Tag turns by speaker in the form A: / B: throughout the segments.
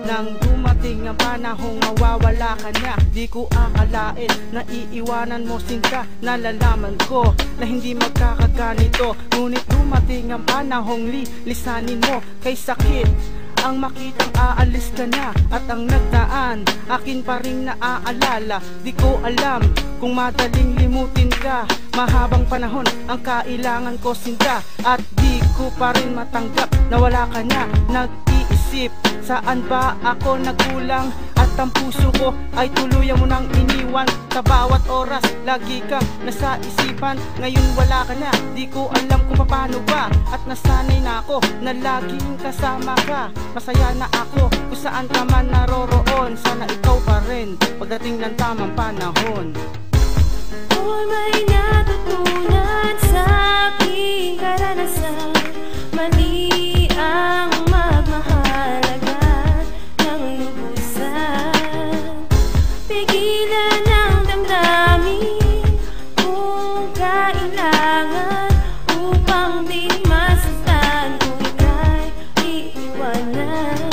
A: Nang dumating ang panahong mawawala ka na, di ko akalain na iiwanan mo sinta. Nalalaman ko na hindi magkakaganito, ngunit dumating ang panahong lisanin mo kay sakit. Ang makitang aalis ka na at ang nagdaan akin pa rin naaalala. Di ko alam kung madaling limutin ka, mahabang panahon ang kailangan ko sinta. At di ko pa rin matanggap na wala ka na. Nag-iisip, saan ba ako nagkulang? At ang puso ko ay tuluyan mo nang iniwan. Sa bawat oras, lagi kang nasa isipan. Ngayon wala ka na, di ko alam kung paano ba. At nasanay na ako na laging kasama ka. Masaya na ako kung saan ka man naroroon. Sana ikaw pa rin pagdating ng tamang panahon.
B: Ako'y may natutunan sa aking karanasan. Mali ang magmahal agad ng lubusan. Pigilan ang damdamin kung kailangan, upang di masaktan kung ika'y iiwanan.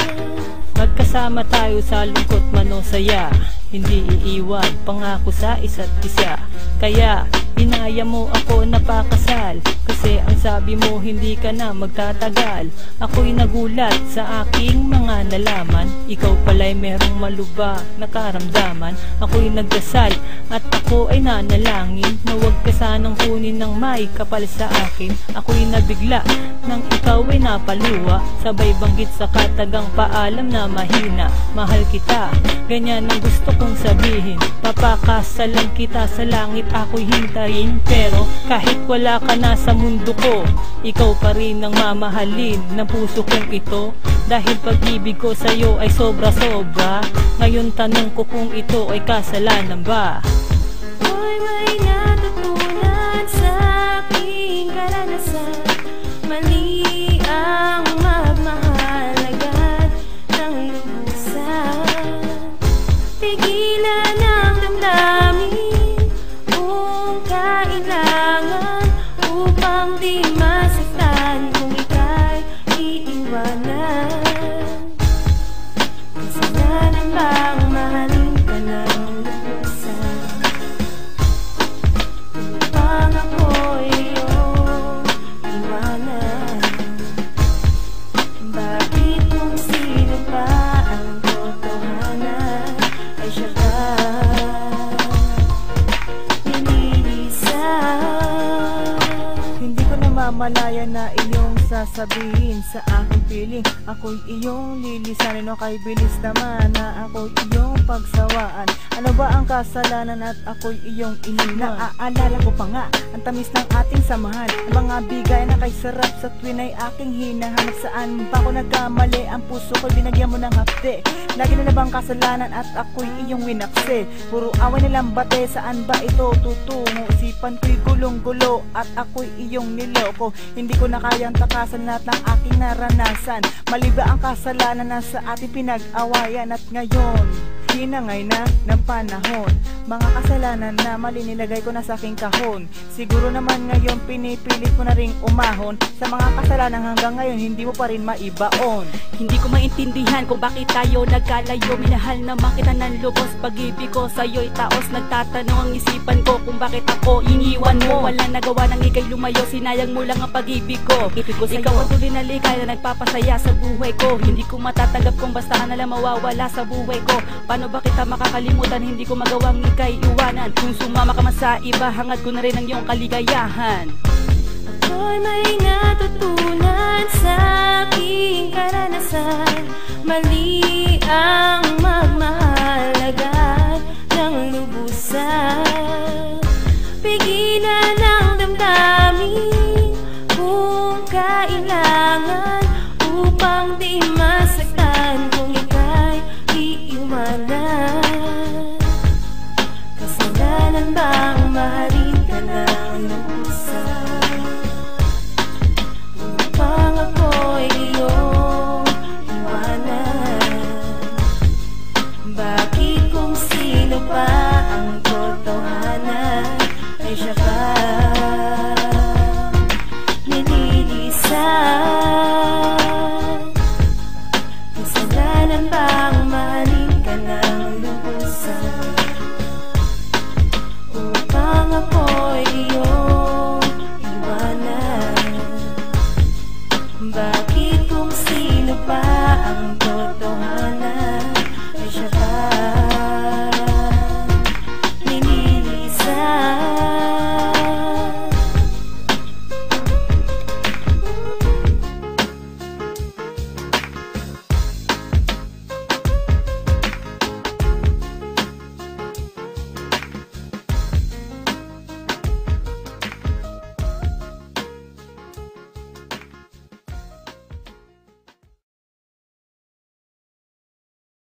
C: Magkasama tayo sa lungkot man o saya, hindi iiwan, pangako sa isa't isa. Kaya inaya mo ako na pakasal, kasi ang sabi mo hindi ka na magtatagal. Ako'y nagulat sa aking mga nalaman, ikaw pala'y merong malubha na karamdaman. Ako'y nagdasal at ako ay nanalangin na huwag ka sanang kunin ng may kapal sa akin. Ako'y nabigla nang ikaw ay napaluwa, sabay banggit sa katagang paalam na mahina. Mahal kita, ganyan ang gusto kong sabihin. Papakasalan kita sa langit, ako'y hintayin. Pero kahit wala ka na sa mundo ko, ikaw pa rin ang mamahalin ng puso kong ito. Dahil pag-ibig ko sa'yo ay sobra-sobra. Ngayon tanong ko kung ito ay kasalanan ba?
B: Ako'y may natutunan sa aking karanasan. Mali ang magmahal agad ng lubusan. Pigilan ang damdamin kung kailangan, upang di masaktan kung ika'y iiwanan. Kasalanan bang mahalin ka ng lubusan, upang ako'y iyong iwanan? Bakit kung sino pa ang totohanan ay siya ka nililisan?
D: Hindi ko namamalaya na iyong sasabihin sa aking piling. Ako'y iyong lilisanin, o kay bilis naman na ako'y iyong pagsawaan. Ano ba ang kasalanan at ako'y iyong iniwan? Naaalala ko pa nga ang tamis ng ating samahan, ang mga bigay na kay sarap sa tuwin ay aking hinahanap. Saan ba ako nagkamali? Ang puso ko'y binagyan mo ng hapde. Lagi na bang kasalanan at ako'y iyong winakse? Puro away nilang bate, saan ba ito tutungo? Isipan ko'y gulong-gulo at ako'y iyong niloko. Hindi ko na kayang takasan lahat ng aking naranasan. Mali ba ang kasalanan na sa ating pinag-awayan? At ngayon, hinangay na ng panahon, mga kasalanan na mali nilagay ko na sa aking kahon. Siguro naman ngayon pinipilit ko na ring umahon sa mga kasalanan hanggang ngayon hindi mo pa rin maibaon.
E: Hindi ko maintindihan kung bakit tayo nagkalayo. Minahal naman kita ng lubos, pag-ibig ko sa'yo'y taos. Nagtatanong ang isipan ko kung bakit ako iniwan mo. Walang nagawa nang ika'y lumayo, sinayang mo lang ang pag-ibig ko. Ikaw ang tuloy na likay na nagpapasaya sa buhay ko. Hindi ko matatanggap kung basta ka nalang mawawala sa buhay ko. Paano ba kita makakalimutan? Hindi ko magawang ika'y iwanan. Kung sumama ka man sa iba, hangad ko na rin ang iyong kaligayahan.
B: Ako'y may natutunan sa aking karanasan. Mali ang